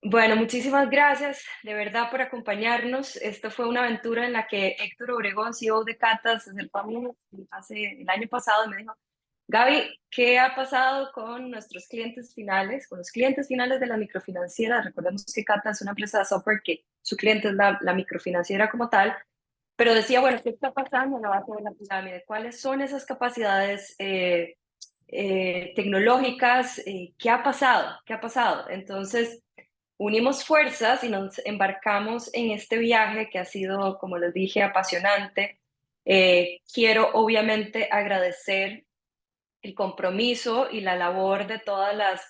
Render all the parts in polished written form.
Bueno, muchísimas gracias de verdad por acompañarnos. Esto fue una aventura en la que Héctor Obregón, CEO de Cata, se acercó a mí hace el año pasado y me dijo, Gaby, ¿qué ha pasado con nuestros clientes finales, con los clientes finales de la microfinanciera? Recordemos que Cata es una empresa de software que su cliente es la microfinanciera como tal, pero decía, bueno, ¿qué está pasando en la base de la pirámide? ¿Cuáles son esas capacidades tecnológicas? ¿Qué ha pasado? ¿Qué ha pasado? Entonces, unimos fuerzas y nos embarcamos en este viaje que ha sido, como les dije, apasionante. Quiero obviamente agradecer el compromiso y la labor de todas las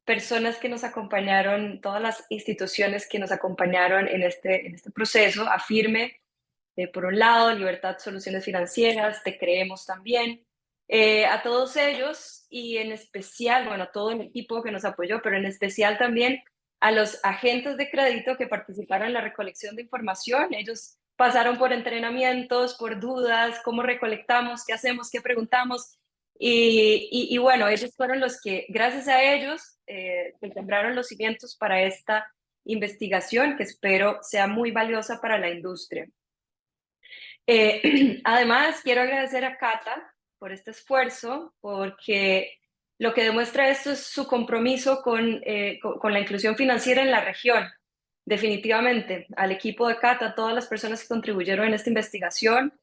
personas que nos acompañaron, todas las instituciones que nos acompañaron en este proceso. Afirme, por un lado, Libertad Soluciones Financieras, Te Creemos también. A todos ellos y en especial, bueno, a todo el equipo que nos apoyó, pero en especial también a los agentes de crédito que participaron en la recolección de información. Ellos pasaron por entrenamientos, por dudas, cómo recolectamos, qué hacemos, qué preguntamos. Y bueno, ellos fueron los que, gracias a ellos, sembraron los cimientos para esta investigación que espero sea muy valiosa para la industria. Además, quiero agradecer a Cata por este esfuerzo, porque lo que demuestra esto es su compromiso con la inclusión financiera en la región. Definitivamente, al equipo de Cata, a todas las personas que contribuyeron en esta investigación,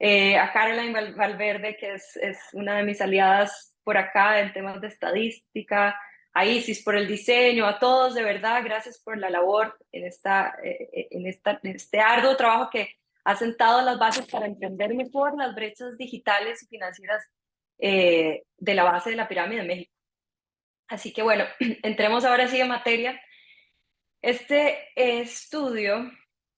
a Caroline Valverde, que es una de mis aliadas por acá en temas de estadística, a Isis por el diseño, a todos de verdad, gracias por la labor en este arduo trabajo que ha sentado las bases para entender mejor las brechas digitales y financieras de la base de la pirámide de México. Así que bueno, entremos ahora sí en materia. Este estudio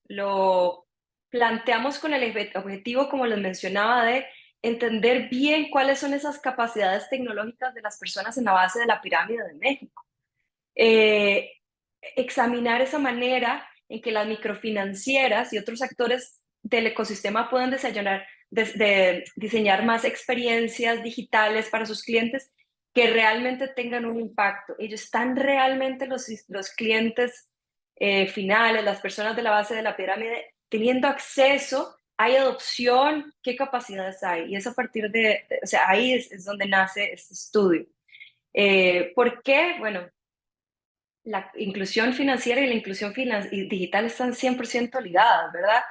lo planteamos con el objetivo, como les mencionaba, de entender bien cuáles son esas capacidades tecnológicas de las personas en la base de la pirámide de México. Eh, Examinar esa manera en que las microfinancieras y otros actores del ecosistema pueden diseñar más experiencias digitales para sus clientes que realmente tengan un impacto. Ellos están realmente los clientes finales, las personas de la base de la pirámide, teniendo acceso, hay adopción, qué capacidades hay. Y es a partir o sea, ahí es donde nace este estudio. ¿Por qué? Bueno, la inclusión financiera y la inclusión digital están 100% ligadas, ¿verdad?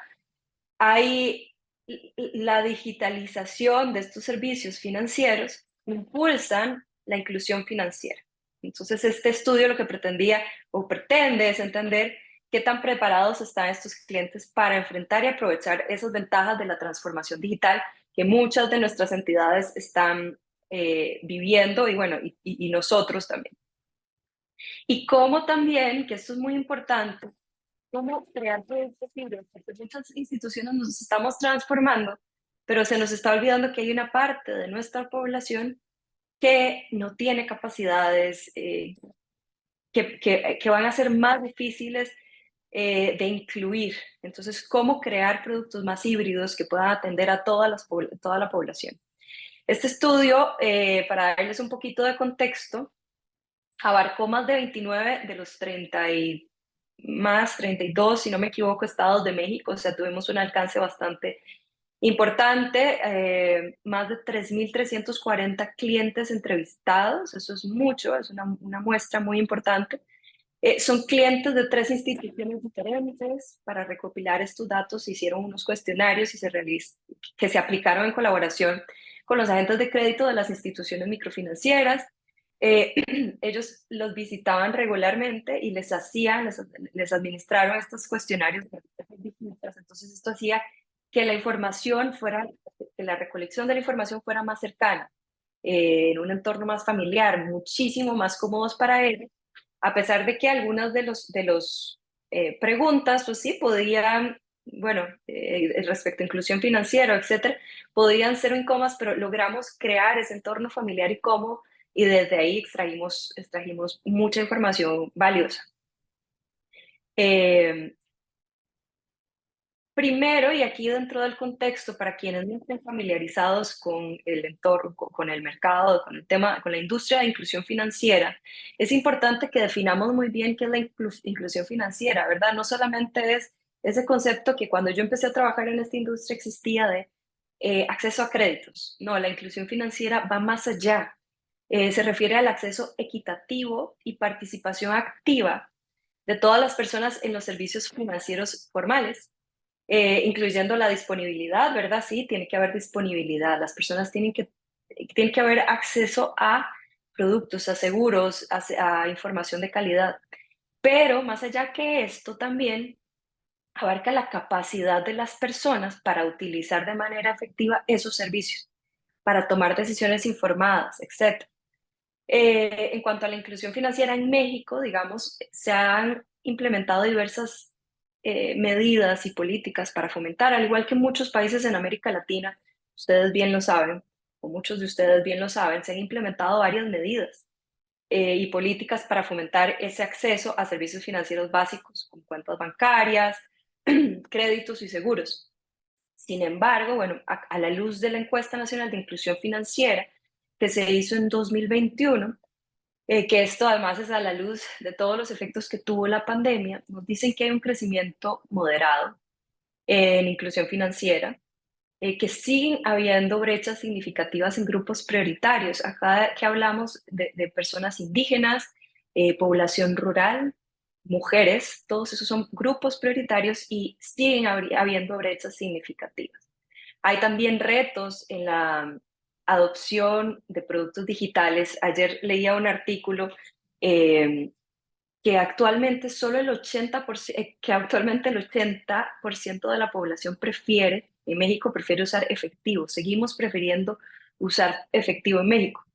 Hay la digitalización de estos servicios financieros impulsan la inclusión financiera. Entonces, este estudio lo que pretendía o pretende es entender qué tan preparados están estos clientes para enfrentar y aprovechar esas ventajas de la transformación digital que muchas de nuestras entidades están viviendo y bueno, y nosotros también. Y cómo también, que esto es muy importante, cómo crear proyectos libres, porque muchas instituciones nos estamos transformando, pero se nos está olvidando que hay una parte de nuestra población que no tiene capacidades, que van a ser más difíciles de incluir. Entonces, ¿cómo crear productos más híbridos que puedan atender a toda la población? Este estudio, para darles un poquito de contexto, abarcó más de 29 de los 30 y más 32, si no me equivoco, estados de México, o sea, tuvimos un alcance bastante importante, más de 3.340 clientes entrevistados, eso es mucho, es una muestra muy importante. Son clientes de 3 instituciones diferentes. Para recopilar estos datos se hicieron unos cuestionarios que se aplicaron en colaboración con los agentes de crédito de las instituciones microfinancieras. Eh, Ellos los visitaban regularmente y les administraron estos cuestionarios. Entonces esto hacía que la información fuera, que la recolección de la información fuera más cercana, en un entorno más familiar, muchísimo más cómodos para ellos, a pesar de que algunas de los preguntas, pues sí, podían, bueno, respecto a inclusión financiera, etcétera, podían ser incómodas, pero logramos crear ese entorno familiar y cómodo, y desde ahí extrajimos mucha información valiosa. Eh, Primero, y aquí dentro del contexto, para quienes no estén familiarizados con el entorno, con el mercado, con el tema, con la industria de inclusión financiera, es importante que definamos muy bien qué es la inclusión financiera, ¿verdad? No solamente es ese concepto que cuando yo empecé a trabajar en esta industria existía de acceso a créditos. No, la inclusión financiera va más allá. Se refiere al acceso equitativo y participación activa de todas las personas en los servicios financieros formales, incluyendo la disponibilidad, ¿verdad? Sí, tiene que haber disponibilidad. Las personas tiene que haber acceso a productos, a seguros, a información de calidad. Pero más allá que esto, también abarca la capacidad de las personas para utilizar de manera efectiva esos servicios, para tomar decisiones informadas, etc. En cuanto a la inclusión financiera en México, digamos, se han implementado diversas medidas y políticas para fomentar, al igual que en muchos países en América Latina, ustedes bien lo saben, o muchos de ustedes bien lo saben, se han implementado varias medidas y políticas para fomentar ese acceso a servicios financieros básicos, como cuentas bancarias, créditos y seguros. Sin embargo, bueno, a la luz de la encuesta nacional de inclusión financiera que se hizo en 2021, que esto además es a la luz de todos los efectos que tuvo la pandemia, nos dicen que hay un crecimiento moderado en inclusión financiera, que siguen habiendo brechas significativas en grupos prioritarios. Acá que hablamos de personas indígenas, población rural, mujeres, todos esos son grupos prioritarios y siguen habiendo brechas significativas. Hay también retos en la adopción de productos digitales. Ayer leía un artículo eh, que actualmente solo el 80%, que actualmente el 80% de la población prefiere, en México prefiere usar efectivo. Seguimos prefiriendo usar efectivo en México.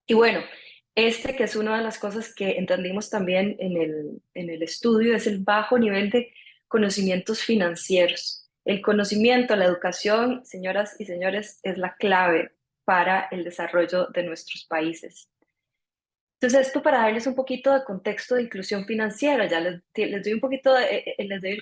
Y bueno, este que es una de las cosas que entendimos también en el estudio es el bajo nivel de conocimientos financieros. El conocimiento, la educación, señoras y señores, es la clave para el desarrollo de nuestros países. Entonces, esto para darles un poquito de contexto de inclusión financiera, ya les doy un poquito de, les doy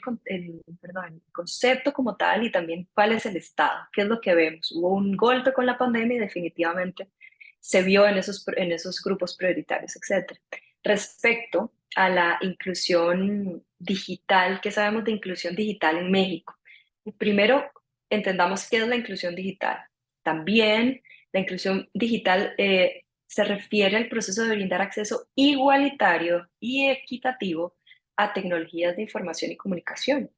perdón, el concepto como tal y también cuál es el estado, qué es lo que vemos. Hubo un golpe con la pandemia y definitivamente se vio en esos grupos prioritarios, etc. Respecto a la inclusión digital, ¿qué sabemos de inclusión digital en México? Primero, entendamos qué es la inclusión digital. También la inclusión digital se refiere al proceso de brindar acceso igualitario y equitativo a tecnologías de información y comunicación.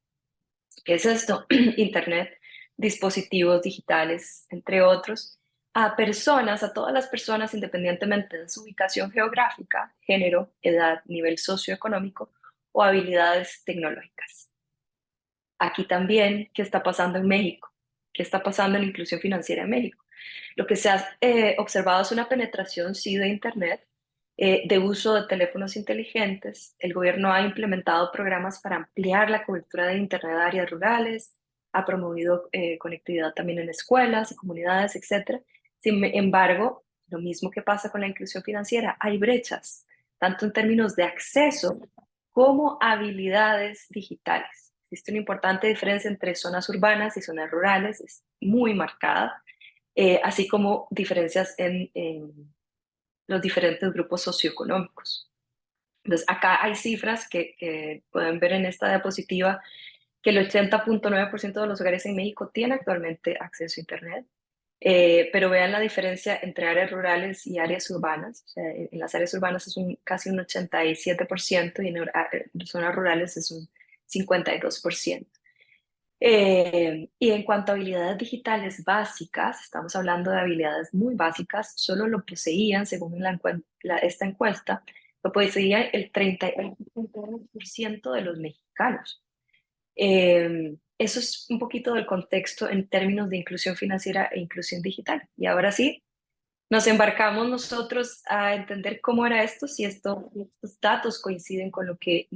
¿Qué es esto? Internet, dispositivos digitales, entre otros, a personas, a todas las personas, independientemente de su ubicación geográfica, género, edad, nivel socioeconómico o habilidades tecnológicas. Aquí también, ¿qué está pasando en México? ¿Qué está pasando en la inclusión financiera en México? Lo que se ha observado es una penetración, sí, de Internet, de uso de teléfonos inteligentes. El gobierno ha implementado programas para ampliar la cobertura de Internet a áreas rurales, ha promovido conectividad también en escuelas, y comunidades, etc. Sin embargo, lo mismo que pasa con la inclusión financiera, hay brechas, tanto en términos de acceso como habilidades digitales. Existe una importante diferencia entre zonas urbanas y zonas rurales, es muy marcada, así como diferencias en los diferentes grupos socioeconómicos. Entonces, acá hay cifras que pueden ver en esta diapositiva, que el 80.9% de los hogares en México tiene actualmente acceso a Internet, pero vean la diferencia entre áreas rurales y áreas urbanas. O sea, en las áreas urbanas es casi un 87% y en zonas rurales es un 52%. Y en cuanto a habilidades digitales básicas, estamos hablando de habilidades muy básicas, solo lo poseían, según esta encuesta, lo poseía el 31% de los mexicanos. Eso es un poquito del contexto en términos de inclusión financiera e inclusión digital. Y ahora sí, nos embarcamos nosotros a entender cómo era esto, si estos datos coinciden con lo que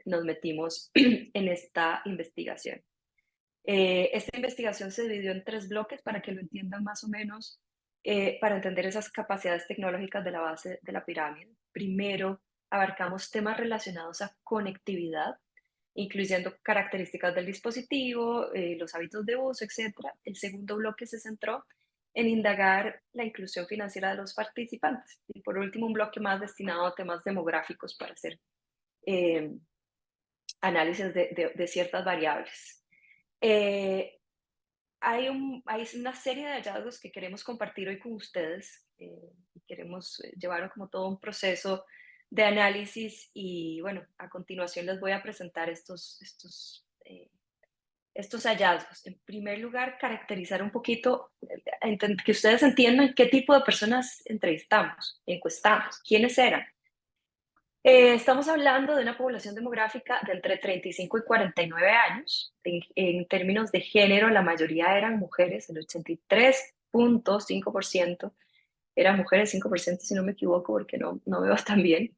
nos metimos en esta investigación. Esta investigación se dividió en 3 bloques para que lo entiendan más o menos, para entender esas capacidades tecnológicas de la base de la pirámide. Primero, abarcamos temas relacionados a conectividad, incluyendo características del dispositivo, los hábitos de uso, etcétera. El segundo bloque se centró en indagar la inclusión financiera de los participantes. Y por último, un bloque más destinado a temas demográficos para hacer eh, análisis de ciertas variables. Eh, hay una serie de hallazgos que queremos compartir hoy con ustedes y queremos llevar como todo un proceso de análisis y bueno, a continuación les voy a presentar estos hallazgos. En primer lugar, caracterizar un poquito, que ustedes entiendan qué tipo de personas entrevistamos, encuestamos, quiénes eran. Estamos hablando de una población demográfica de entre 35 y 49 años. En términos de género, la mayoría eran mujeres, el 83.5% eran mujeres, 5% si no me equivoco, porque no veo tan bien.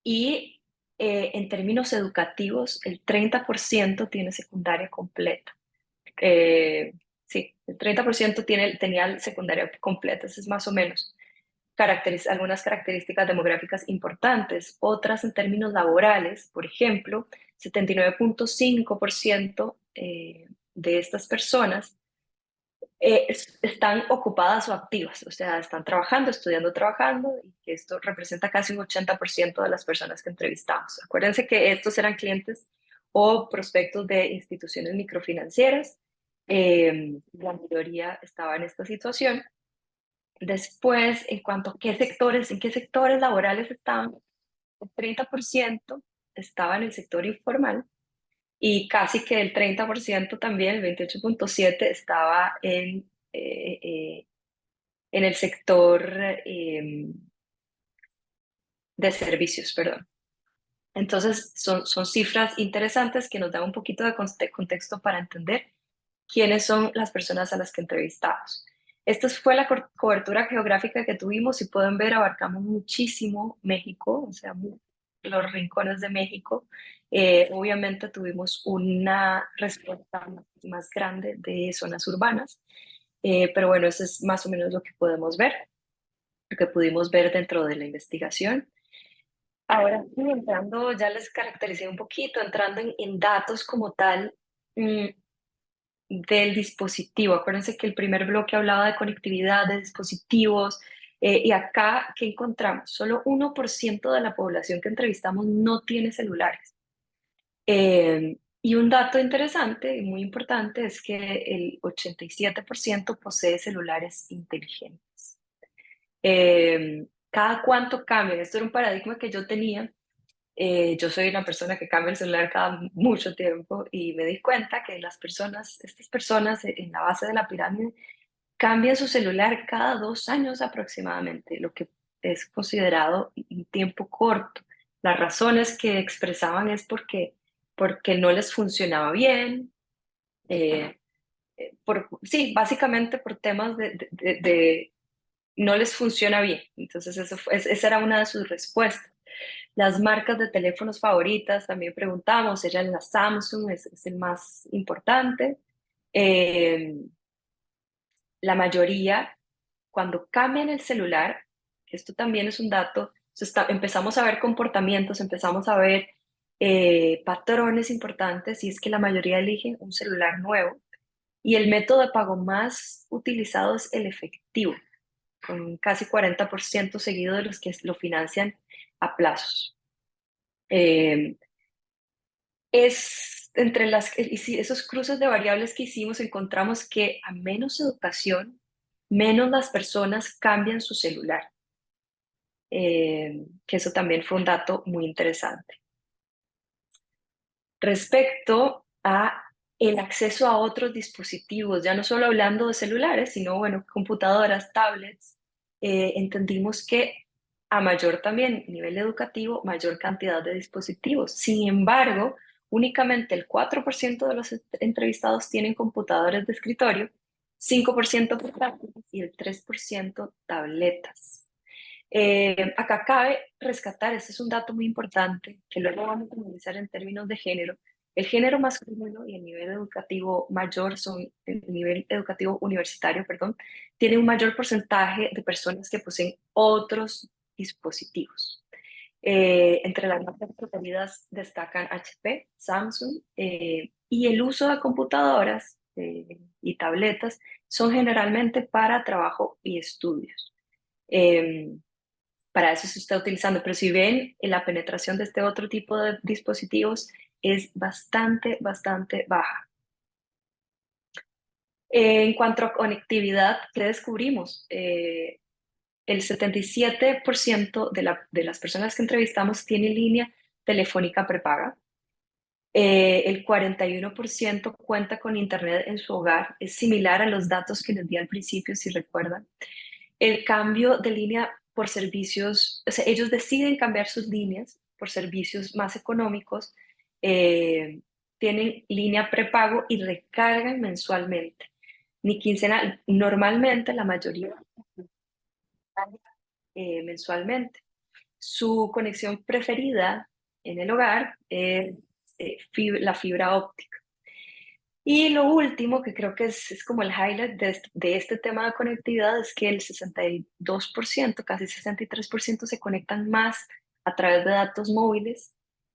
Y en términos educativos, el 30% tiene secundaria completa. Sí, el 30% tenía secundaria completa, eso es más o menos algunas características demográficas importantes. Otras en términos laborales, por ejemplo, 79.5% de estas personas están ocupadas o activas, o sea, están trabajando, estudiando, trabajando, y que esto representa casi un 80% de las personas que entrevistamos. Acuérdense que estos eran clientes o prospectos de instituciones microfinancieras. La mayoría estaba en esta situación. Después, en cuanto a en qué sectores laborales estaban, el 30% estaba en el sector informal y casi que el 30% también, el 28.7%, estaba en el sector de servicios, perdón. Entonces, son cifras interesantes que nos dan un poquito de contexto para entender quiénes son las personas a las que entrevistamos. Esta fue la cobertura geográfica que tuvimos y pueden ver, abarcamos muchísimo México, o sea, los rincones de México. Obviamente tuvimos una respuesta más grande de zonas urbanas, pero bueno, eso es más o menos lo que podemos ver, lo que pudimos ver dentro de la investigación. Ahora sí, entrando, ya les caractericé un poquito, entrando en datos como tal. Del dispositivo. Acuérdense que el primer bloque hablaba de conectividad, de dispositivos, y acá, ¿qué encontramos? Solo 1% de la población que entrevistamos no tiene celulares. Y un dato interesante y muy importante es que el 87% posee celulares inteligentes. ¿Cada cuánto cambian? Esto era un paradigma que yo tenía. Yo soy una persona que cambia el celular cada mucho tiempo y me di cuenta que estas personas en la base de la pirámide cambian su celular cada 2 años aproximadamente, lo que es considerado un tiempo corto. Las razones que expresaban es porque no les funcionaba bien, eh, sí, básicamente por temas de no les funciona bien. Entonces esa era una de sus respuestas. Las marcas de teléfonos favoritas, también preguntamos, eran la Samsung, es el más importante. Eh, la mayoría, cuando cambian el celular, esto también es un dato, empezamos a ver comportamientos, empezamos a ver patrones importantes, y es que la mayoría elige un celular nuevo. Y el método de pago más utilizado es el efectivo, con casi 40% seguido de los que lo financian a plazos. Es entre esos cruces de variables que hicimos, encontramos que a menos educación, menos las personas cambian su celular. Que eso también fue un dato muy interesante. Respecto a el acceso a otros dispositivos, ya no solo hablando de celulares, sino, bueno, computadoras, tablets, entendimos que a mayor también nivel educativo, mayor cantidad de dispositivos. Sin embargo, únicamente el 4% de los entrevistados tienen computadores de escritorio, 5% portátiles y el 3% tabletas. Acá cabe rescatar, este es un dato muy importante, que luego vamos a analizar en términos de género. El género masculino y el nivel educativo mayor, el nivel educativo universitario, perdón, tiene un mayor porcentaje de personas que poseen otros dispositivos. Entre las marcas preferidas destacan HP, Samsung, y el uso de computadoras y tabletas son generalmente para trabajo y estudios. Para eso se está utilizando, pero si ven, la penetración de este otro tipo de dispositivos es bastante, bastante baja. En cuanto a conectividad, ¿qué descubrimos? El 77% de las personas que entrevistamos tiene línea telefónica prepaga. El 41% cuenta con internet en su hogar. Es similar a los datos que les di al principio, si recuerdan. El cambio de línea por servicios, o sea, ellos deciden cambiar sus líneas por servicios más económicos, tienen línea prepago y recargan mensualmente, ni quincenal. Normalmente la mayoría mensualmente. Su conexión preferida en el hogar es la fibra óptica. Y lo último, que creo que es como el highlight de este tema de conectividad, es que el 62%, casi 63% se conectan más a través de datos móviles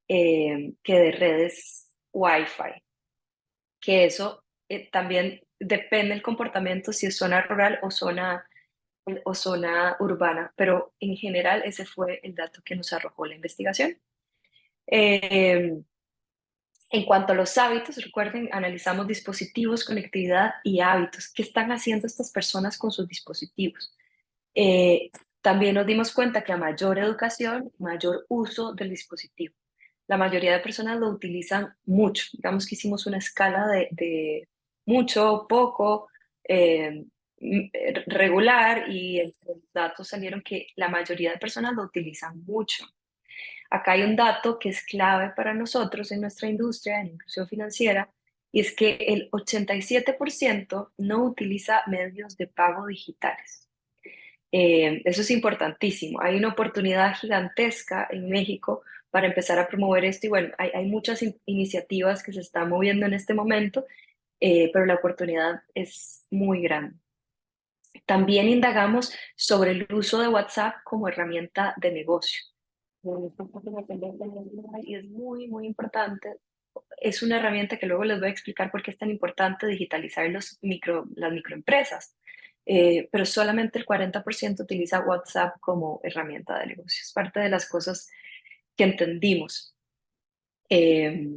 que de redes Wi-Fi. Que eso también depende del comportamiento, si es zona rural o zona urbana, pero en general ese fue el dato que nos arrojó la investigación. Eh, en cuanto a los hábitos, recuerden, analizamos dispositivos, conectividad y hábitos. ¿Qué están haciendo estas personas con sus dispositivos? Eh, También nos dimos cuenta que a mayor educación, mayor uso del dispositivo. La mayoría de personas lo utilizan mucho. Digamos que hicimos una escala de mucho, poco, eh, regular, y entre los datos salieron que la mayoría de personas lo utilizan mucho. Acá hay un dato que es clave para nosotros en nuestra industria en inclusión financiera, y es que el 87% no utiliza medios de pago digitales. Eso es importantísimo. Hay una oportunidad gigantesca en México para empezar a promover esto, y bueno, hay muchas iniciativas que se están moviendo en este momento, pero la oportunidad es muy grande. También indagamos sobre el uso de WhatsApp como herramienta de negocio. Y es muy, muy importante. Es una herramienta que luego les voy a explicar por qué es tan importante digitalizar las microempresas. Pero solamente el 40% utiliza WhatsApp como herramienta de negocio. Es parte de las cosas que entendimos. Eh,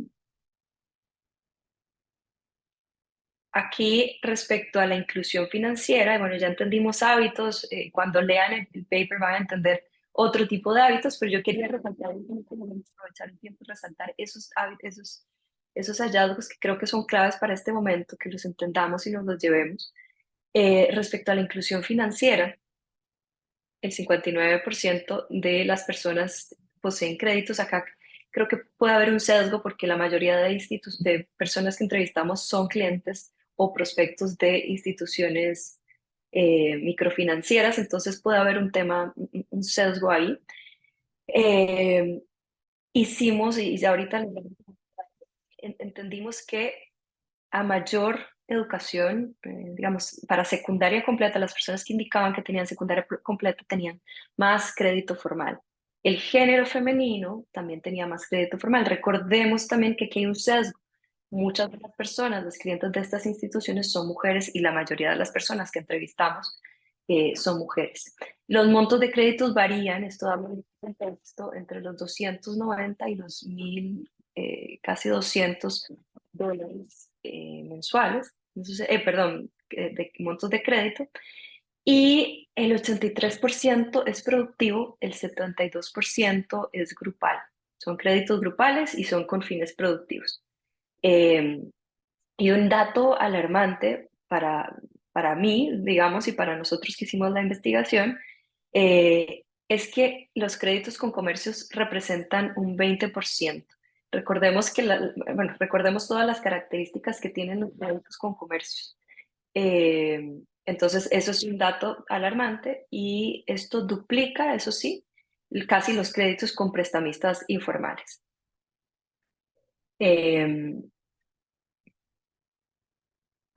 Aquí, respecto a la inclusión financiera, bueno, ya entendimos hábitos. Cuando lean el paper van a entender otro tipo de hábitos, pero yo quería resaltar, aprovechar el tiempo y resaltar esos hábitos, esos hallazgos que creo que son claves para este momento, que los entendamos y nos los llevemos. Respecto a la inclusión financiera, el 59% de las personas poseen créditos. Acá creo que puede haber un sesgo porque la mayoría de personas que entrevistamos son clientes o prospectos de instituciones microfinancieras, entonces puede haber un tema, un sesgo ahí. Eh, Hicimos, y ya ahorita entendimos que a mayor educación, digamos, para secundaria completa, las personas que indicaban que tenían secundaria completa tenían más crédito formal. El género femenino también tenía más crédito formal. Recordemos también que aquí hay un sesgo. Muchas de las personas, los clientes de estas instituciones son mujeres, y la mayoría de las personas que entrevistamos son mujeres. Los montos de créditos varían, esto da un contexto, entre los 290 y los 1000, casi $200 mensuales, entonces, perdón, de montos de crédito, y el 83% es productivo, el 72% es grupal. Son créditos grupales y son con fines productivos. Eh, y un dato alarmante para mí, digamos, y para nosotros que hicimos la investigación, es que los créditos con comercios representan un 20%. Recordemos bueno, recordemos todas las características que tienen los créditos con comercios. Entonces, eso es un dato alarmante, y esto duplica, eso sí, casi los créditos con prestamistas informales. Eh,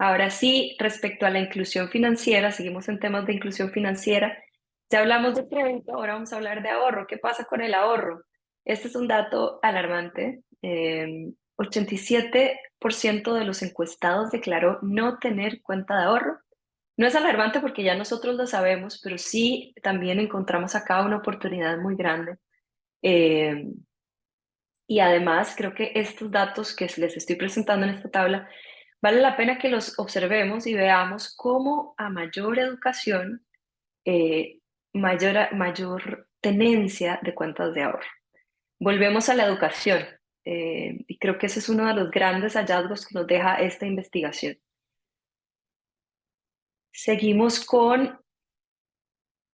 Ahora sí, respecto a la inclusión financiera, seguimos en temas de inclusión financiera. Ya hablamos de crédito, ahora vamos a hablar de ahorro. ¿Qué pasa con el ahorro? Este es un dato alarmante. 87% de los encuestados declaró no tener cuenta de ahorro. No es alarmante porque ya nosotros lo sabemos, pero sí también encontramos acá una oportunidad muy grande. Eh, y además creo que estos datos que les estoy presentando en esta tabla, vale la pena que los observemos y veamos cómo a mayor educación, eh, mayor tenencia de cuentas de ahorro. Volvemos a la educación, y creo que ese es uno de los grandes hallazgos que nos deja esta investigación. Seguimos con,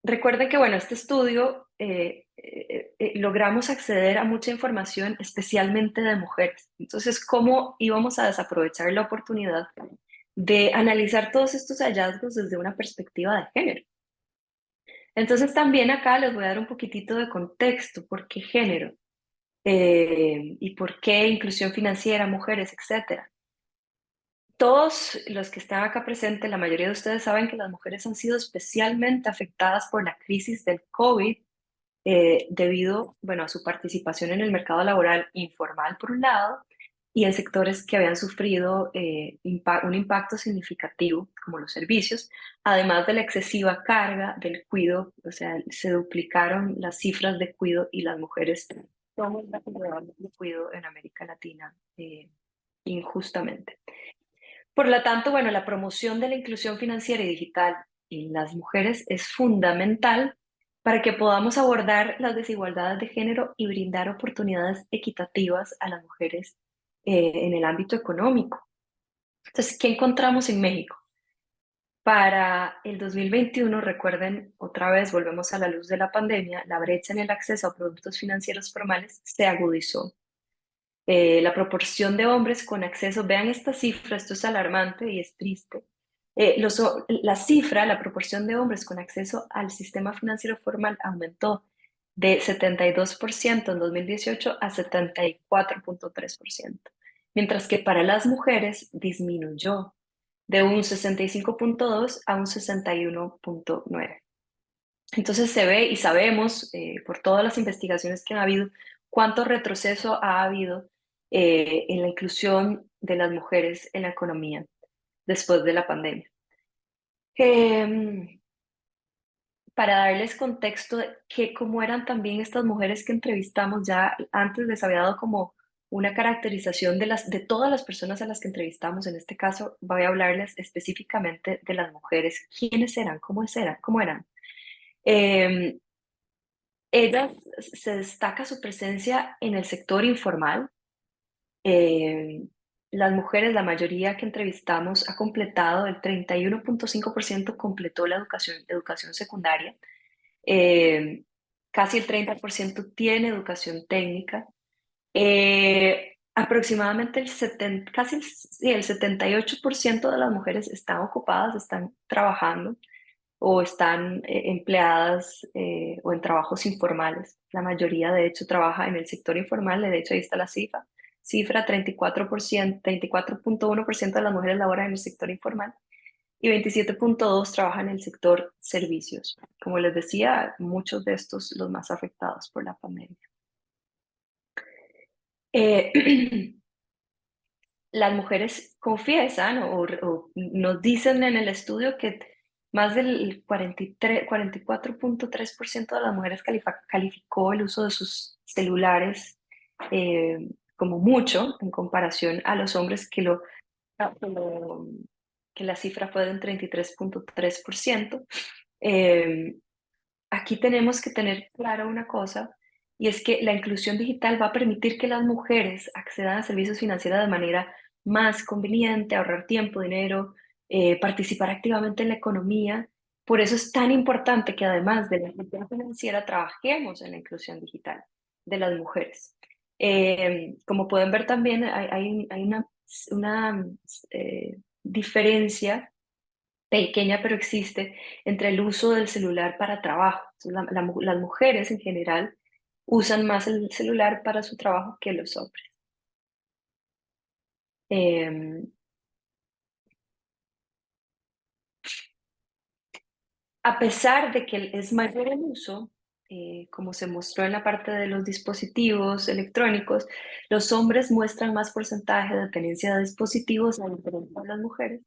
recuerden que, bueno, este estudio logramos acceder a mucha información, especialmente de mujeres. Entonces, ¿cómo íbamos a desaprovechar la oportunidad de analizar todos estos hallazgos desde una perspectiva de género? Entonces, también acá les voy a dar un poquitito de contexto, por qué género y por qué inclusión financiera, mujeres, etcétera. Todos los que están acá presentes, la mayoría de ustedes saben que las mujeres han sido especialmente afectadas por la crisis del COVID debido, bueno, a su participación en el mercado laboral informal por un lado y en sectores que habían sufrido un impacto significativo, como los servicios, además de la excesiva carga del cuidado, o sea, se duplicaron las cifras de cuidado y las mujeres somos la prioridad de cuidado en América Latina, injustamente. Por lo tanto, bueno, la promoción de la inclusión financiera y digital en las mujeres es fundamental para que podamos abordar las desigualdades de género y brindar oportunidades equitativas a las mujeres en el ámbito económico. Entonces, ¿qué encontramos en México? Para el 2021, recuerden, otra vez volvemos a la luz de la pandemia, la brecha en el acceso a productos financieros formales se agudizó. La proporción de hombres con acceso, vean esta cifra, esto es alarmante y es triste. La cifra, la proporción de hombres con acceso al sistema financiero formal aumentó de 72% en 2018 a 74.3%, mientras que para las mujeres disminuyó de un 65.2 a un 61.9. Entonces se ve y sabemos por todas las investigaciones que han habido cuánto retroceso ha habido en la inclusión de las mujeres en la economía después de la pandemia. Em, para darles contexto de que cómo eran también estas mujeres que entrevistamos, ya antes les había dado como una caracterización de todas las personas a las que entrevistamos. En este caso voy a hablarles específicamente de las mujeres. ¿Quiénes eran? ¿Cómo eran? ¿Cómo eran? Em, Ellas se destaca su presencia en el sector informal. Eh, las mujeres, la mayoría que entrevistamos, ha completado, el 31.5% completó la educación secundaria. Eh, Casi el 30% tiene educación técnica. Aproximadamente sí, el 78% de las mujeres están ocupadas, están trabajando o están empleadas o en trabajos informales. La mayoría, de hecho, trabaja en el sector informal, de hecho, ahí está la cifra 34%, 34.1% de las mujeres laboran en el sector informal y 27.2% trabajan en el sector servicios. Como les decía, muchos de estos los más afectados por la pandemia. Eh, las mujeres confiesan o nos dicen en el estudio que más del 44.3% de las mujeres calificó el uso de sus celulares como mucho en comparación a los hombres que la cifra fue del 33.3%. Eh, Aquí tenemos que tener claro una cosa, y es que la inclusión digital va a permitir que las mujeres accedan a servicios financieros de manera más conveniente, ahorrar tiempo, dinero, participar activamente en la economía. Por eso es tan importante que además de la inclusión financiera trabajemos en la inclusión digital de las mujeres. Como pueden ver también hay una diferencia pequeña, pero existe, entre el uso del celular para trabajo. Entonces, las mujeres en general usan más el celular para su trabajo que los hombres. Eh, a pesar de que es mayor el uso, como se mostró en la parte de los dispositivos electrónicos, los hombres muestran más porcentaje de tenencia de dispositivos a diferencia de las mujeres.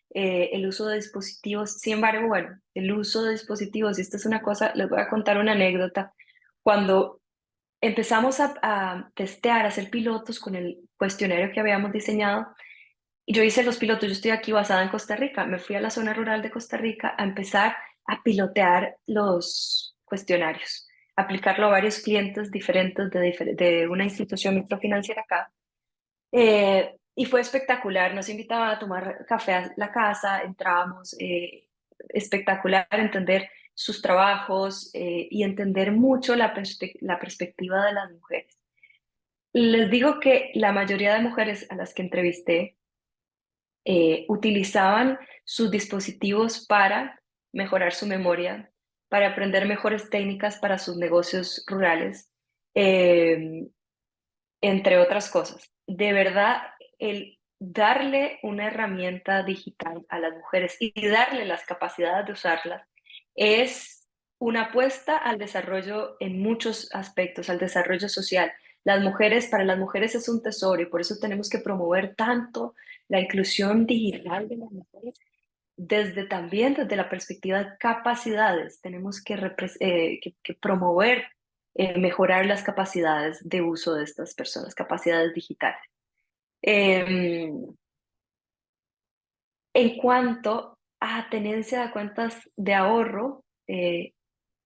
El uso de dispositivos, sin embargo, bueno, el uso de dispositivos, y esta es una cosa, les voy a contar una anécdota. Cuando empezamos a testear, a hacer pilotos con el cuestionario que habíamos diseñado, y yo hice los pilotos, yo estoy aquí basada en Costa Rica, me fui a la zona rural de Costa Rica a empezar a pilotear los cuestionarios, aplicarlo a varios clientes diferentes de una institución microfinanciera acá. Y fue espectacular, nos invitaban a tomar café a la casa, entrábamos, espectacular entender sus trabajos y entender mucho la perspectiva de las mujeres. Les digo que la mayoría de mujeres a las que entrevisté utilizaban sus dispositivos para mejorar su memoria, para aprender mejores técnicas para sus negocios rurales, eh, entre otras cosas. De verdad, el darle una herramienta digital a las mujeres y darle las capacidades de usarlas es una apuesta al desarrollo en muchos aspectos, al desarrollo social. Las mujeres, para las mujeres es un tesoro y por eso tenemos que promover tanto la inclusión digital de las mujeres desde también desde la perspectiva de capacidades. Tenemos que promover, mejorar las capacidades de uso de estas personas, capacidades digitales. Em, en cuanto a tenencia de cuentas de ahorro,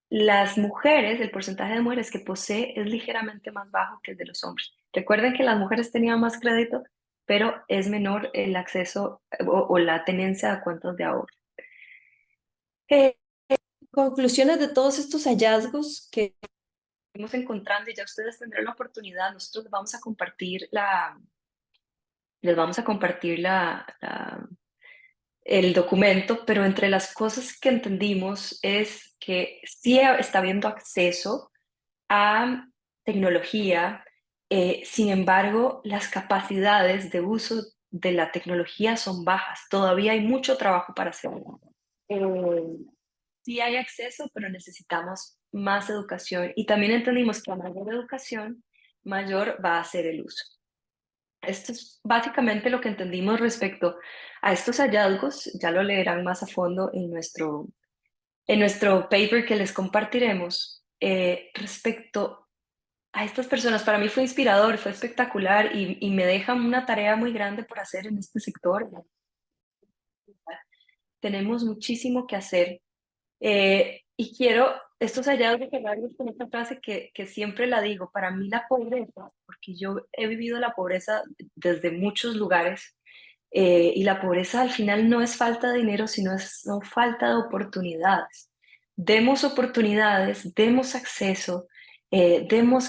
las mujeres, el porcentaje de mujeres que posee es ligeramente más bajo que el de los hombres. Recuerden que las mujeres tenían más crédito, pero es menor el acceso o la tenencia de cuentas de ahorro. Eh, Conclusiones de todos estos hallazgos que estamos encontrando, y ya ustedes tendrán la oportunidad, nosotros les vamos a compartir el documento, pero entre las cosas que entendimos es que sí está habiendo acceso a tecnología, sin embargo, las capacidades de uso de la tecnología son bajas, todavía hay mucho trabajo para hacer. Eh, sí hay acceso, pero necesitamos más educación y también entendimos que a mayor educación, mayor va a ser el uso. Esto es básicamente lo que entendimos respecto a estos hallazgos, ya lo leerán más a fondo en nuestro paper que les compartiremos. Respecto a estas personas, para mí fue inspirador, fue espectacular y me deja una tarea muy grande por hacer en este sector. Tenemos muchísimo que hacer. Y quiero estos hallazgos cerrarlos con esta frase que siempre la digo, para mí la pobreza, porque yo he vivido la pobreza desde muchos lugares, y la pobreza al final no es falta de dinero, sino es no falta de oportunidades. Demos oportunidades, demos acceso,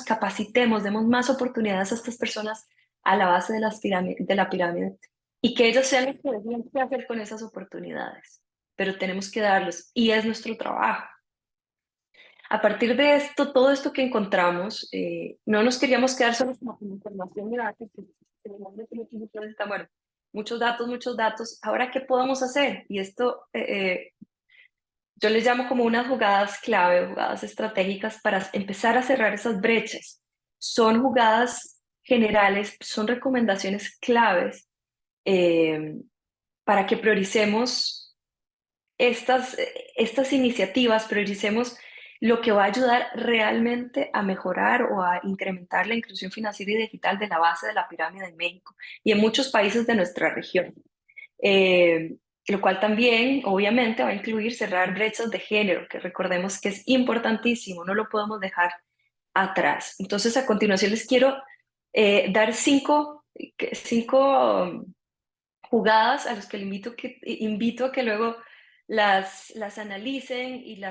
capacitemos, demos más oportunidades a estas personas a la base de la pirámide y que ellos sean los que deciden qué hacer con esas oportunidades, pero tenemos que darlos y es nuestro trabajo. A partir de esto, todo esto que encontramos, no nos queríamos quedar solo con información de datos, bueno, muchos datos, ahora qué podemos hacer, y esto yo les llamo como unas jugadas clave, jugadas estratégicas para empezar a cerrar esas brechas. Son jugadas generales, son recomendaciones claves eh, para que prioricemos estas iniciativas, prioricemos lo que va a ayudar realmente a mejorar o a incrementar la inclusión financiera y digital de la base de la pirámide en México y en muchos países de nuestra región. Eh, lo cual también, obviamente, va a incluir cerrar brechas de género, que recordemos que es importantísimo, no lo podemos dejar atrás. Entonces, a continuación les quiero dar cinco jugadas a los que le invito a que luego las analicen y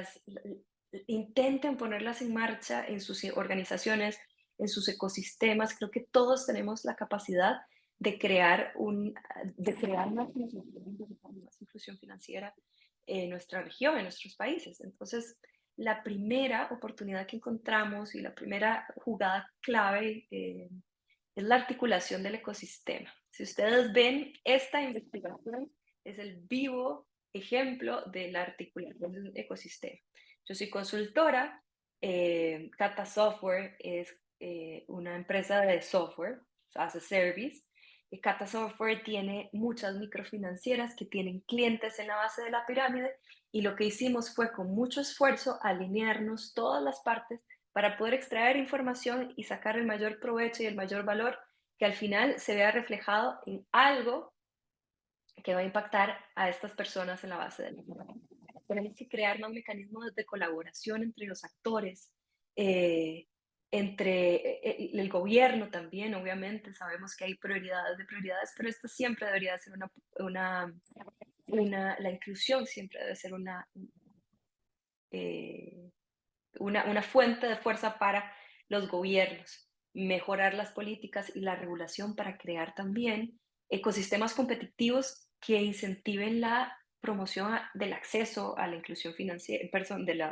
intenten ponerlas en marcha en sus organizaciones, en sus ecosistemas. Creo que todos tenemos la capacidad de crear más inclusión financiera en nuestra región, en nuestros países. Entonces, la primera oportunidad que encontramos y la primera jugada clave es la articulación del ecosistema. Si ustedes ven, esta investigación es el vivo ejemplo de la articulación de un ecosistema. Yo soy consultora, Cata Software es una empresa de software, as a service. Cata Software tiene muchas microfinancieras que tienen clientes en la base de la pirámide y lo que hicimos fue con mucho esfuerzo alinearnos todas las partes para poder extraer información y sacar el mayor provecho y el mayor valor que al final se vea reflejado en algo que va a impactar a estas personas en la base de la pirámide. Tenemos que crear más mecanismos de colaboración entre los actores, eh, entre el gobierno también, obviamente, sabemos que hay prioridades de prioridades, pero esto siempre debería ser la inclusión siempre debe ser eh, una fuente de fuerza para los gobiernos, mejorar las políticas y la regulación para crear también ecosistemas competitivos que incentiven la promoción del acceso a la inclusión financiera,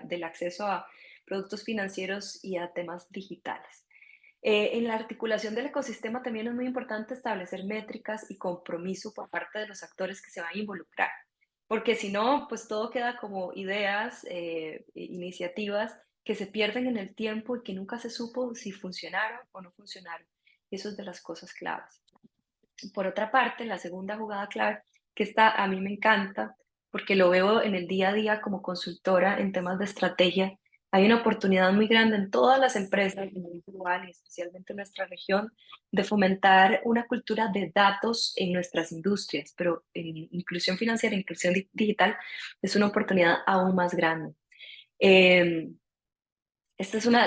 del acceso a productos financieros y a temas digitales. En la articulación del ecosistema también es muy importante establecer métricas y compromiso por parte de los actores que se van a involucrar, porque si no, pues todo queda como ideas, iniciativas que se pierden en el tiempo y que nunca se supo si funcionaron o no funcionaron. Eso es de las cosas claves. Por otra parte, la segunda jugada clave, que esta a mí me encanta, porque lo veo en el día a día como consultora en temas de estrategia, hay una oportunidad muy grande en todas las empresas, a nivel global y especialmente en nuestra región, de fomentar una cultura de datos en nuestras industrias, pero en inclusión financiera, inclusión digital, es una oportunidad aún más grande. Eh, esta es una,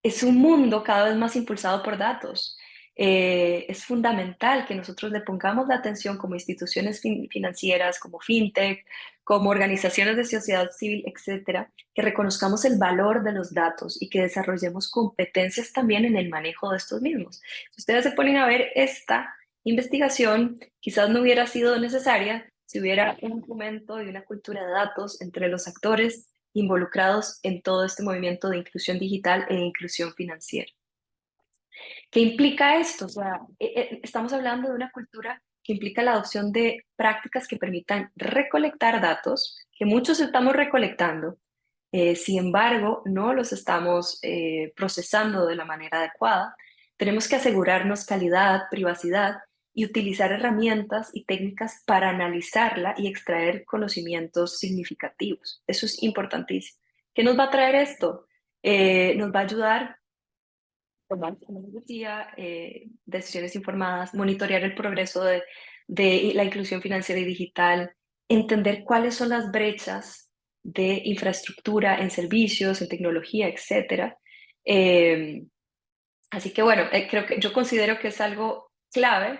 es un mundo cada vez más impulsado por datos. Es fundamental que nosotros le pongamos la atención como instituciones financieras, como fintech, como organizaciones de sociedad civil, etcétera, que reconozcamos el valor de los datos y que desarrollemos competencias también en el manejo de estos mismos. Si ustedes se ponen a ver esta investigación, quizás no hubiera sido necesaria si hubiera un fomento y una cultura de datos entre los actores involucrados en todo este movimiento de inclusión digital e inclusión financiera. ¿Qué implica esto? O sea, estamos hablando de una cultura que implica la adopción de prácticas que permitan recolectar datos, que muchos estamos recolectando, sin embargo, no los estamos procesando de la manera adecuada. Tenemos que asegurarnos calidad, privacidad y utilizar herramientas y técnicas para analizarla y extraer conocimientos significativos. Eso es importantísimo. ¿Qué nos va a traer esto? Nos va a ayudar tomar, como les decía, decisiones informadas, monitorear el progreso de la inclusión financiera y digital, entender cuáles son las brechas de infraestructura en servicios, en tecnología, etcétera. Eh, Así que bueno, creo que yo considero que es algo clave.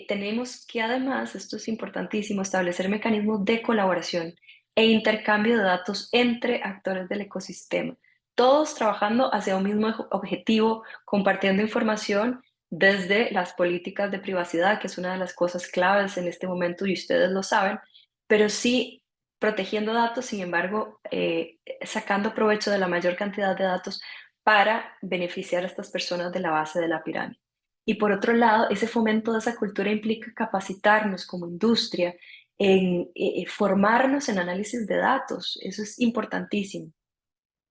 Tenemos que además, esto es importantísimo, establecer mecanismos de colaboración e intercambio de datos entre actores del ecosistema, todos trabajando hacia un mismo objetivo, compartiendo información desde las políticas de privacidad, que es una de las cosas claves en este momento y ustedes lo saben, pero sí protegiendo datos, sin embargo, sacando provecho de la mayor cantidad de datos para beneficiar a estas personas de la base de la pirámide. Y por otro lado, ese fomento de esa cultura implica capacitarnos como industria, en formarnos en análisis de datos. Eso es importantísimo.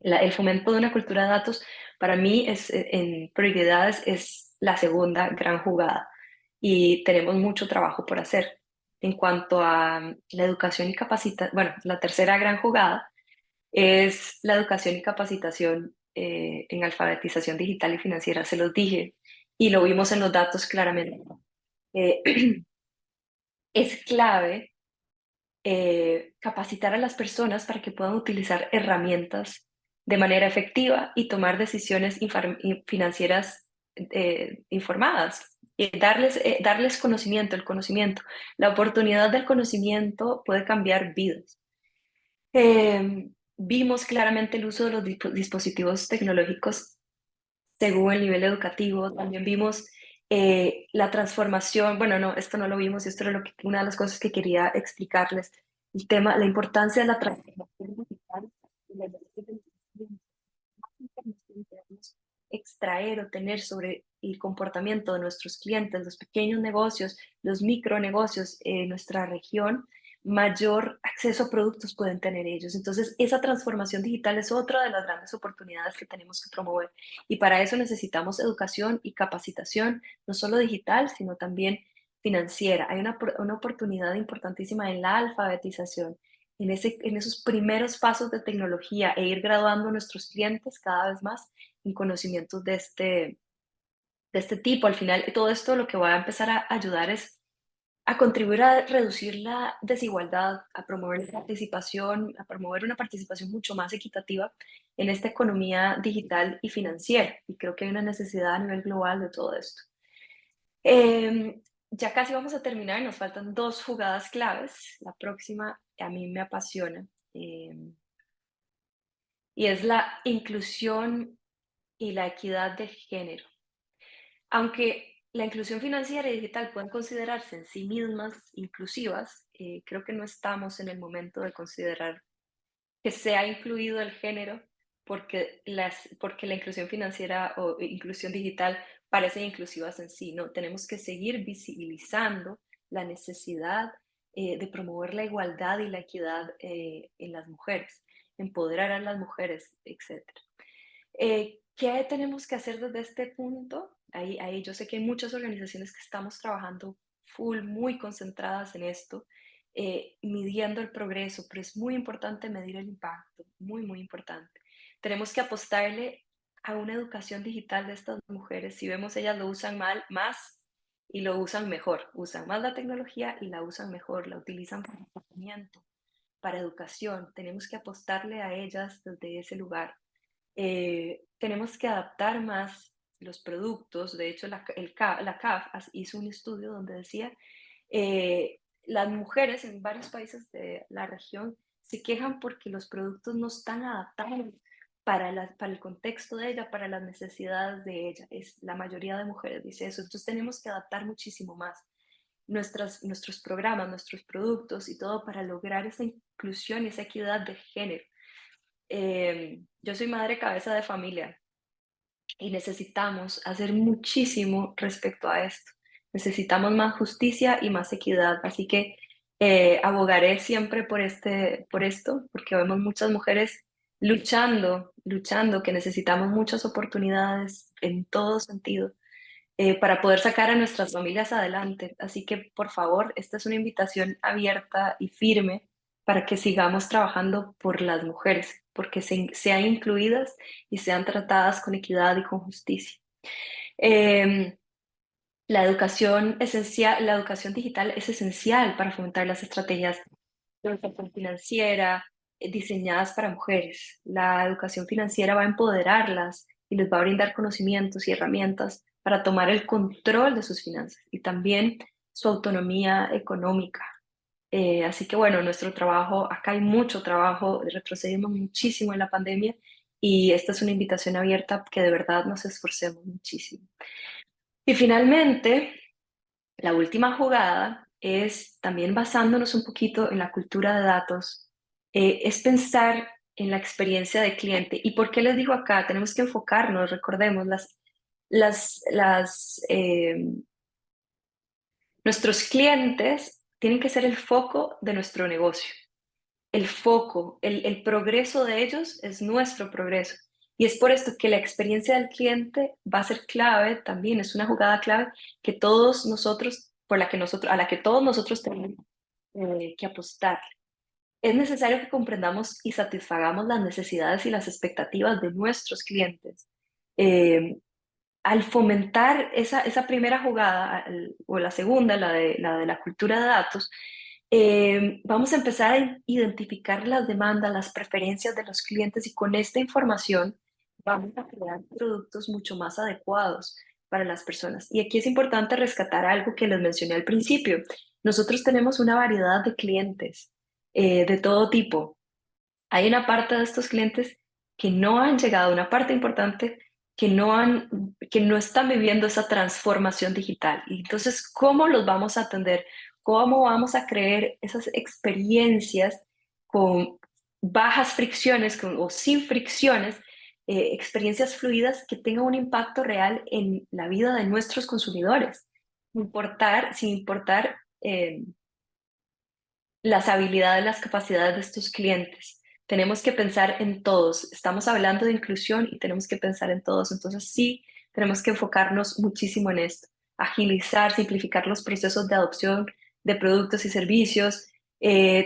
El fomento de una cultura de datos para mí en prioridades es la segunda gran jugada y tenemos mucho trabajo por hacer. En cuanto a la educación y capacitación, bueno, la tercera gran jugada es la educación y capacitación en alfabetización digital y financiera, se los dije, y lo vimos en los datos claramente. Eh, es clave capacitar a las personas para que puedan utilizar herramientas de manera efectiva y tomar decisiones financieras informadas. Y darles conocimiento, el conocimiento. La oportunidad del conocimiento puede cambiar vidas. Vimos claramente el uso de los dispositivos tecnológicos según el nivel educativo. También vimos la transformación, bueno, no, esto no lo vimos y esto era una de las cosas que quería explicarles, el tema, la importancia de la transformación digital y la información que podemos extraer o tener sobre el comportamiento de nuestros clientes, los pequeños negocios, los micronegocios en nuestra región, mayor acceso a productos pueden tener ellos. Entonces, esa transformación digital es otra de las grandes oportunidades que tenemos que promover. Y para eso necesitamos educación y capacitación, no solo digital, sino también financiera. Hay una oportunidad importantísima en la alfabetización, en esos primeros pasos de tecnología e ir graduando a nuestros clientes cada vez más en conocimientos de este tipo. Al final, todo esto lo que va a empezar a ayudar es a contribuir a reducir la desigualdad, a promover la participación, a promover una participación mucho más equitativa en esta economía digital y financiera. Y creo que hay una necesidad a nivel global de todo esto. Ya casi vamos a terminar, nos faltan dos jugadas claves. La próxima a mí me apasiona, y es la inclusión y la equidad de género. Aunque la inclusión financiera y digital pueden considerarse en sí mismas inclusivas, creo que no estamos en el momento de considerar que sea incluido el género porque la inclusión financiera o inclusión digital parecen inclusivas en sí. No, tenemos que seguir visibilizando la necesidad de promover la igualdad y la equidad en las mujeres, empoderar a las mujeres, etcétera. ¿Qué tenemos que hacer desde este punto? Ahí yo sé que hay muchas organizaciones que estamos trabajando full, muy concentradas en esto, midiendo el progreso, pero es muy importante medir el impacto, muy, muy importante. Tenemos que apostarle a una educación digital de estas mujeres. Si vemos, ellas lo usan más y lo usan mejor. Usan más la tecnología y la usan mejor, la utilizan para empoderamiento, para educación. Tenemos que apostarle a ellas desde ese lugar. Tenemos que adaptar más los productos. De hecho, la CAF hizo un estudio donde decía, las mujeres en varios países de la región se quejan porque los productos no están adaptados para el contexto de ella, para las necesidades de ella. La mayoría de mujeres dice eso. Entonces tenemos que adaptar muchísimo más nuestros programas, nuestros productos y todo para lograr esa inclusión y esa equidad de género. Yo soy madre cabeza de familia y necesitamos hacer muchísimo respecto a esto. Necesitamos más justicia y más equidad, así que abogaré siempre por esto, porque vemos muchas mujeres luchando, que necesitamos muchas oportunidades en todo sentido para poder sacar a nuestras familias adelante. Así que, por favor, esta es una invitación abierta y firme para que sigamos trabajando por las mujeres, porque sean incluidas y sean tratadas con equidad y con justicia. Eh, la educación digital es esencial para fomentar las estrategias de educación financiera diseñadas para mujeres. La educación financiera va a empoderarlas y les va a brindar conocimientos y herramientas para tomar el control de sus finanzas y también su autonomía económica. Así que bueno, nuestro trabajo, acá hay mucho trabajo, retrocedimos muchísimo en la pandemia y esta es una invitación abierta que de verdad nos esforcemos muchísimo. Y finalmente, la última jugada es también basándonos un poquito en la cultura de datos, es pensar en la experiencia de cliente. ¿Y por qué les digo acá? Tenemos que enfocarnos, recordemos, nuestros clientes tienen que ser el foco de nuestro negocio. El foco, el progreso de ellos es nuestro progreso. Y es por esto que la experiencia del cliente va a ser clave también, es una jugada clave que todos nosotros, a la que todos nosotros tenemos que apostar. Es necesario que comprendamos y satisfagamos las necesidades y las expectativas de nuestros clientes. Eh, Al fomentar esa primera jugada, o la segunda, la de la cultura de datos, vamos a empezar a identificar las demandas, las preferencias de los clientes y con esta información vamos a crear productos mucho más adecuados para las personas. Y aquí es importante rescatar algo que les mencioné al principio. Nosotros tenemos una variedad de clientes de todo tipo. Hay una parte de estos clientes que no han llegado, una parte importante que no están viviendo esa transformación digital. Y entonces, ¿cómo los vamos a atender? ¿Cómo vamos a crear esas experiencias con bajas fricciones o sin fricciones experiencias fluidas que tengan un impacto real en la vida de nuestros consumidores, sin importar las habilidades, las capacidades de estos clientes. Tenemos que pensar en todos. Estamos hablando de inclusión y tenemos que pensar en todos. Entonces sí, tenemos que enfocarnos muchísimo en esto. Agilizar, simplificar los procesos de adopción de productos y servicios.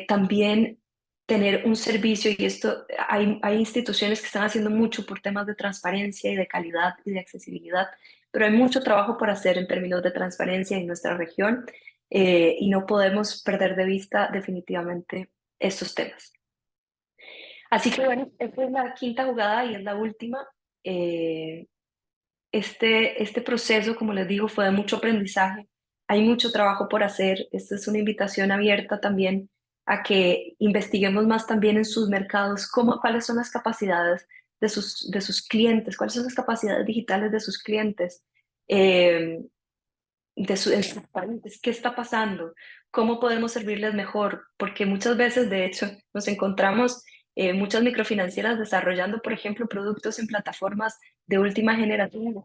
También tener un servicio, y esto hay instituciones que están haciendo mucho por temas de transparencia y de calidad y de accesibilidad, pero hay mucho trabajo por hacer en términos de transparencia en nuestra región, y no podemos perder de vista definitivamente estos temas. Así que bueno, esta es la quinta jugada y es la última. Eh, este proceso, como les digo, fue de mucho aprendizaje. Hay mucho trabajo por hacer. Esta es una invitación abierta también a que investiguemos más también en sus mercados, cuáles son las capacidades de sus clientes, cuáles son las capacidades digitales de sus clientes. Eh, en sus países, qué está pasando, cómo podemos servirles mejor, porque muchas veces, de hecho, nos encontramos muchas microfinancieras desarrollando, por ejemplo, productos en plataformas de última generación,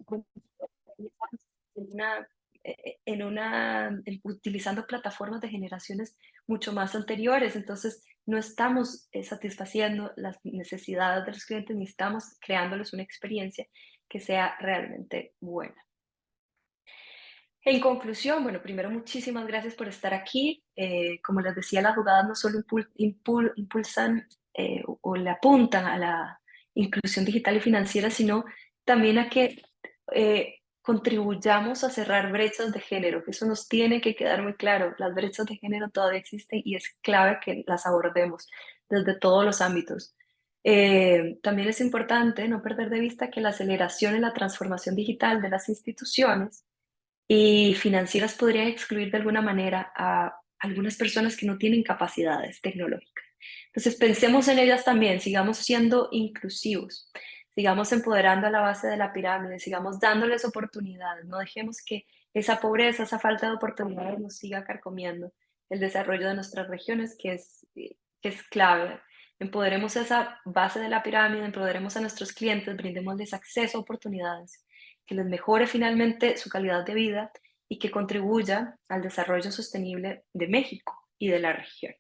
en una, utilizando plataformas de generaciones mucho más anteriores. Entonces, no estamos satisfaciendo las necesidades de los clientes, ni estamos creándoles una experiencia que sea realmente buena. En conclusión, bueno, primero muchísimas gracias por estar aquí. Como les decía, las jugadas no solo impulsan o le apuntan a la inclusión digital y financiera, sino también a que contribuyamos a cerrar brechas de género, que eso nos tiene que quedar muy claro. Las brechas de género todavía existen y es clave que las abordemos desde todos los ámbitos. También es importante no perder de vista que la aceleración en la transformación digital de las instituciones y financieras podrían excluir de alguna manera a algunas personas que no tienen capacidades tecnológicas. Entonces, pensemos en ellas también, sigamos siendo inclusivos, sigamos empoderando a la base de la pirámide, sigamos dándoles oportunidades, no dejemos que esa pobreza, esa falta de oportunidades nos siga carcomiendo el desarrollo de nuestras regiones, que es clave. Empoderemos esa base de la pirámide, empoderemos a nuestros clientes, brindémosles acceso a oportunidades que les mejore finalmente su calidad de vida y que contribuya al desarrollo sostenible de México y de la región.